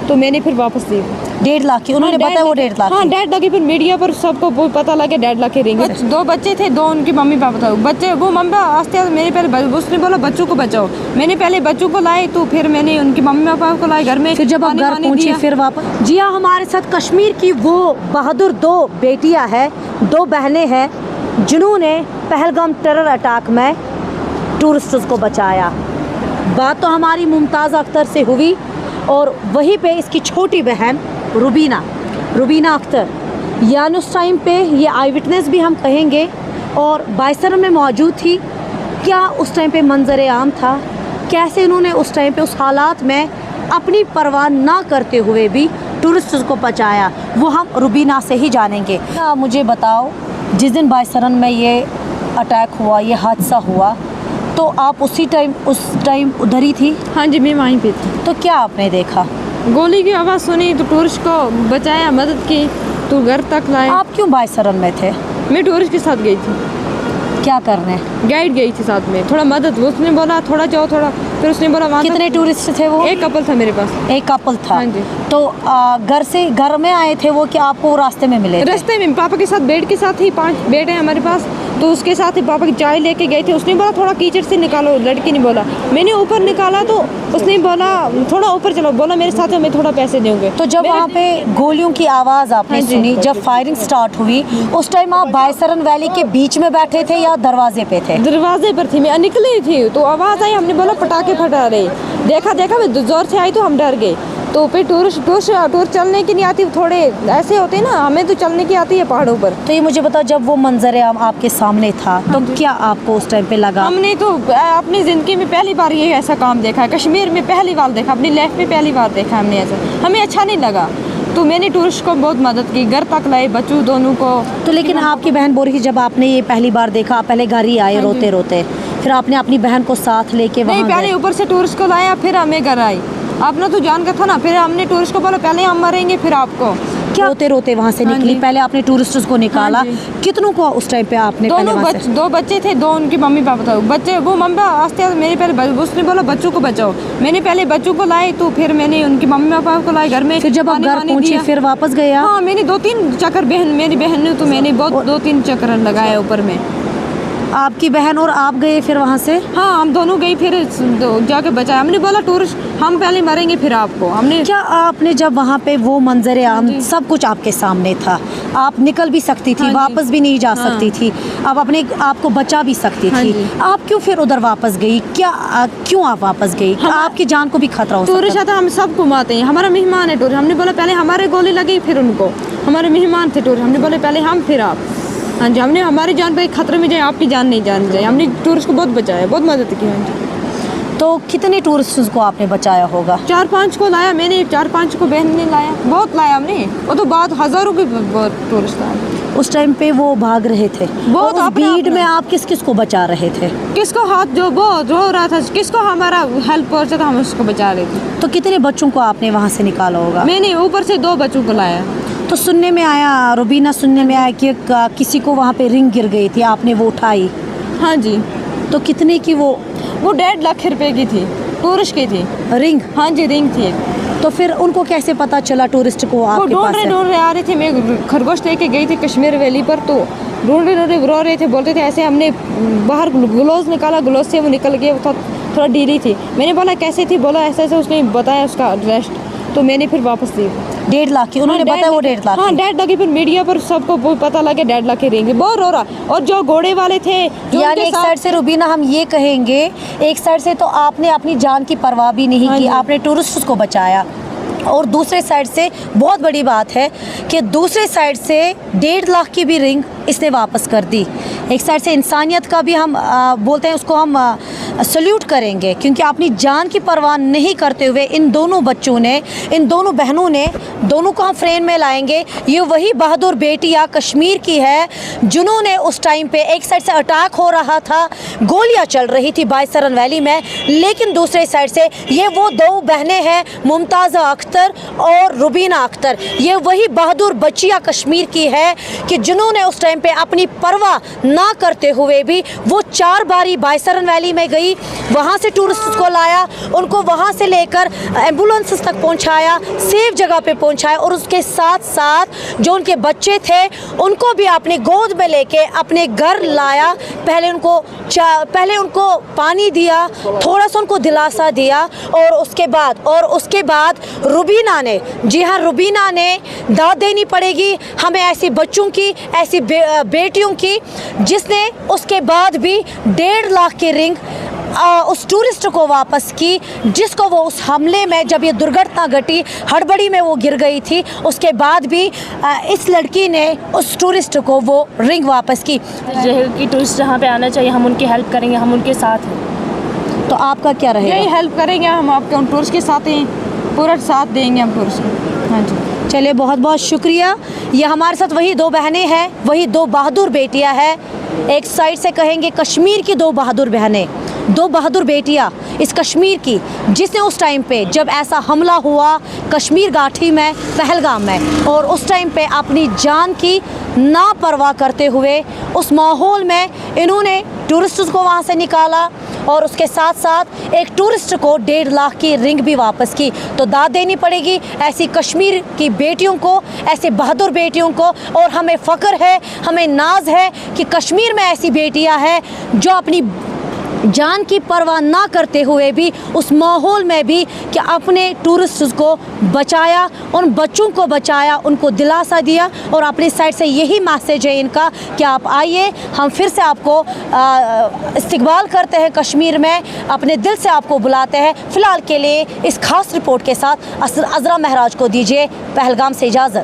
तो मैंने फिर वापस दी। 1.5 लाख की उन्होंने बताया वो 1.5 लाख हाँ की। 1.5 लाख की। फिर मीडिया पर सबको पता लगे 1.5 लाख की रिंग। 2 बच्चे थे, 2 उनके मम्मी पापा था। बच्चे वो मम्मी आस्ते आस्ते मेरे पहले उसने बोला बच्चों को बचाओ। मैंने पहले बच्चों को लाए, तो फिर मैंने उनकी मम्मी पापा को लाए घर में। फिर जब आप घर पहुंची फिर वापस। जी हाँ, हमारे साथ कश्मीर की वो बहादुर 2 बेटियां हैं, 2 बहनें हैं जिन्होंने पहलगाम टेरर अटैक में टूरिस्ट्स को बचाया। बात तो हमारी मुमताज़ अख्तर से हुई और वहीं पे इसकी छोटी बहन रुबीना अख्तर, यानी उस टाइम पे ये आई विटनेस भी हम कहेंगे और बायसर में मौजूद थी। क्या उस टाइम पे मंजर आम था, कैसे उन्होंने उस टाइम पे उस हालात में अपनी परवाह ना करते हुए भी टूरिस्ट्स को बचाया, वो हम रुबीना से ही जानेंगे। आप मुझे बताओ, जिस दिन बायसरन में ये अटैक हुआ, ये हादसा हुआ, तो आप उस टाइम उधर ही थी? हाँ जी, मैं वहीं पे थी। तो क्या आपने देखा? गोली की आवाज़ सुनी तो टूरिस्ट को बचाया, मदद की, तो घर तक लाए। आप क्यों बायसरन में थे? मैं टूरिस्ट के साथ गई थी। क्या करने? गाइड गई थी साथ में, थोड़ा मदद। उसने बोला थोड़ा जाओ थोड़ा, फिर उसने बोला वहाँ। कितने टूरिस्ट थे वो? एक कपल था मेरे पास। एक कपल था। हाँ जी। तो घर में आए थे वो कि आपको रास्ते में मिले थे? रास्ते में पापा के साथ, बेड के साथ ही 5 बेड है हमारे पास, तो उसके साथ ही पापा की चाय लेके गए थे। उसने बोला थोड़ा कीचड़ से निकालो, लड़की ने बोला। मैंने ऊपर निकाला तो उसने बोला थोड़ा ऊपर चलो, बोला मेरे साथ मैं थोड़ा पैसे दूंगे। तो जब वहाँ पे गोलियों की आवाज़ आपने सुनी, जब फायरिंग स्टार्ट हुई, उस टाइम आप बायसरन वैली के बीच में बैठे थे या दरवाजे पे थे? दरवाजे पर थी, मैं निकली थी तो आवाज़ आई, हमने बोला पटाखे फटा रहे। देखा मैं जोर से आई तो हम डर गए। तो फिर टूर चलने की नहीं आती, थोड़े ऐसे होते हैं ना, हमें तो चलने की आती है पहाड़ों पर। तो ये मुझे बताओ, जब वो मंजर आम आपके सामने था तो क्या आपको उस टाइम पे लगा? हमने तो अपनी ज़िंदगी में पहली बार ये ऐसा काम देखा है, कश्मीर में पहली बार देखा, अपनी लाइफ में पहली बार देखा हमने ऐसा। हमें अच्छा नहीं लगा, तो मैंने टूरिस्ट को बहुत मदद की, घर तक लाए बच्चों दोनों को। तो लेकिन आपकी बहन बोल रही थी जब आपने ये पहली बार देखा, पहले घर ही आए रोते रोते, फिर आपने अपनी बहन को साथ लेके वहाँ नहीं, पहले ऊपर से टूरिस्ट को लाया, फिर हमें घर आई। आपने तो जान का था ना, फिर हमने टूरिस्ट को बोला पहले हम मरेंगे फिर आपको। क्या रोते रोते वहाँ से निकली? पहले आपने टूरिस्ट्स को निकाला, कितनों को उस टाइम पे आपने? दोनों 2 बच्चे थे, 2 उनके मम्मी पापा था। बच्चे वो मम्मी आस्ते आस्ते मेरे पहले उसने बोला बच्चों को बचाओ। मैंने पहले बच्चों को लाए, तो फिर मैंने उनकी मम्मी पापा को लाए घर में। फिर जब आप घर पहुंची फिर वापस गया? हाँ, मैंने 2-3 चक्कर, मेरी बहन ने तो मैंने बहुत 2-3 चक्कर लगाया ऊपर में। आपकी बहन और आप गए फिर वहाँ से? हाँ, हम दोनों गए, फिर जाके बचाया। हमने बोला टूरिस्ट हम पहले मरेंगे फिर आपको। हमने क्या आपने जब वहाँ पे वो मंजर आम सब कुछ आपके सामने था, आप निकल भी सकती थी, वापस भी नहीं जा सकती थी, आप अपने आप को बचा भी सकती थी, आप क्यों फिर उधर वापस गई? क्यों आप वापस गई? आपकी जान को भी खतरा हो सकता है। टूरिस्ट आता, हम सब घुमाते हैं, हमारा मेहमान है टूरिस्ट। हमने बोला पहले हमारे गोली लगी फिर उनको, हमारे मेहमान थे टूरिस्ट। हमने बोले पहले हम फिर आप। हाँ जी, हमने हमारी जान पे खतरे में जाए, आपकी जान नहीं जानी जाए। हमने टूरिस्ट को बहुत बचाया, बहुत मदद की। हाँ जी। तो कितने टूरिस्ट को आपने बचाया होगा? 4-5 को लाया मैंने, 4-5 को बहन ने लाया, बहुत लाया हमने। वो तो बाद हज़ारों के टूरिस्ट आए। उस टाइम पे वो भाग रहे थे, बहुत भीड़ में आप किस को बचा रहे थे? किसको हाथ जो बहुत रो रहा था, किसको हमारा हेल्प पहुंचा था, हम उसको बचा रहे थे। तो कितने बच्चों को आपने वहाँ से निकाला होगा? मैंने ऊपर से 2 बच्चों को लाया। तो सुनने में आया, रुबीना सुनने में आया कि किसी को वहाँ पे रिंग गिर गई थी, आपने वो उठाई? हाँ जी। तो कितने की वो 1.5 लाख रुपए की थी, टूरिस्ट की थी रिंग? हाँ जी, रिंग थी। तो फिर उनको कैसे पता चला टूरिस्ट को आपके पास है? ढूंढ रहे आ रहे थे। मैं खरगोश लेके गई थी कश्मीर वैली पर, तो ढूंढ रहे रो रहे थे, बोलते थे ऐसे। हमने बाहर ग्लोव्स निकाला, ग्लोव्स से वो निकल गए, थोड़ा ढीली थी। मैंने बोला कैसे थी, बोला ऐसे ऐसे, उसने बताया उसका एड्रेस, तो मैंने फिर वापस दी। 1.5 लाख की उन्होंने बताया? वो 1.5 लाख? हाँ, 1.5 लाख की। फिर मीडिया पर सबको पता लगे 1.5 लाख की रिंग, बहुत रो रहा। और जो घोड़े वाले थे, यानी एक साइड से रुबीना हम ये कहेंगे, एक साइड से तो आपने अपनी जान की परवाह भी नहीं की, आपने टूरिस्ट को बचाया, और दूसरे साइड से बहुत बड़ी बात है कि दूसरे साइड से 1.5 लाख की भी रिंग इसने वापस कर दी। एक साइड से इंसानियत का भी हम बोलते हैं, उसको हम सल्यूट करेंगे, क्योंकि अपनी जान की परवाह नहीं करते हुए इन दोनों बच्चों ने, इन दोनों बहनों ने, दोनों को हम फ्रेम में लाएंगे। ये वही बहादुर बेटियां कश्मीर की है जिन्होंने उस टाइम पे, एक साइड से अटैक हो रहा था, गोलियां चल रही थी बायसरन वैली में, लेकिन दूसरे साइड से ये वो 2 बहनें हैं, मुमताज़ अख्तर और रुबीना अख्तर। ये वही बहादुर बच्चियां कश्मीर की है कि जिन्होंने उस टाइम पे अपनी परवाह ना करते हुए भी वो 4 बारी बायसरन वैली में गई, गई, वहाँ से टूरिस्ट को लाया, उनको वहाँ से लेकर एम्बुलेंस तक पहुँचाया, सेफ जगह पे पहुँचाया, और उसके साथ साथ जो उनके बच्चे थे उनको भी अपनी गोद में लेके अपने घर लाया। पहले उनको पानी दिया, थोड़ा सा उनको दिलासा दिया, और उसके बाद रुबीना ने, जी हाँ, रुबीना ने दाद देनी पड़ेगी हमें ऐसी बच्चों की, ऐसी बेटियों की, जिसने उसके बाद भी 1.5 लाख की रिंग उस टूरिस्ट को वापस की, जिसको वो उस हमले में, जब ये दुर्घटना घटी, हड़बड़ी में वो गिर गई थी, उसके बाद भी इस लड़की ने उस टूरिस्ट को वो रिंग वापस की। कि टूरिस्ट जहाँ पे आना चाहिए हम उनकी हेल्प करेंगे, हम उनके साथ हैं। तो आपका क्या रहेगा? यही हेल्प करेंगे हम, आपके उन टूरिस्ट के साथ ही पूरा साथ देंगे हम टूरिस्ट को। हाँ जी, चलिए, बहुत बहुत शुक्रिया। ये हमारे साथ वही 2 बहनें हैं, वही 2 बहादुर बेटियां हैं। एक साइड से कहेंगे कश्मीर की 2 बहादुर बहनें, 2 बहादुर बेटियां इस कश्मीर की, जिसने उस टाइम पे जब ऐसा हमला हुआ कश्मीर घाटी में, पहलगाम में, और उस टाइम पे अपनी जान की ना परवाह करते हुए उस माहौल में इन्होंने टूरिस्ट को वहाँ से निकाला, और उसके साथ साथ एक टूरिस्ट को 1.5 लाख की रिंग भी वापस की। तो दाद देनी पड़ेगी ऐसी कश्मीर की बेटियों को, ऐसे बहादुर बेटियों को, और हमें फ़ख्र है, हमें नाज है कि कश्मीर में ऐसी बेटियां हैं जो अपनी जान की परवाह ना करते हुए भी उस माहौल में भी कि अपने टूरिस्ट को बचाया, उन बच्चों को बचाया, उनको दिलासा दिया। और अपनी साइड से यही मैसेज है इनका कि आप आइए, हम फिर से आपको इस्तकबाल करते हैं कश्मीर में, अपने दिल से आपको बुलाते हैं। फ़िलहाल के लिए इस खास रिपोर्ट के साथ अज़रा महराज को दीजिए पहलगाम से इजाज़त।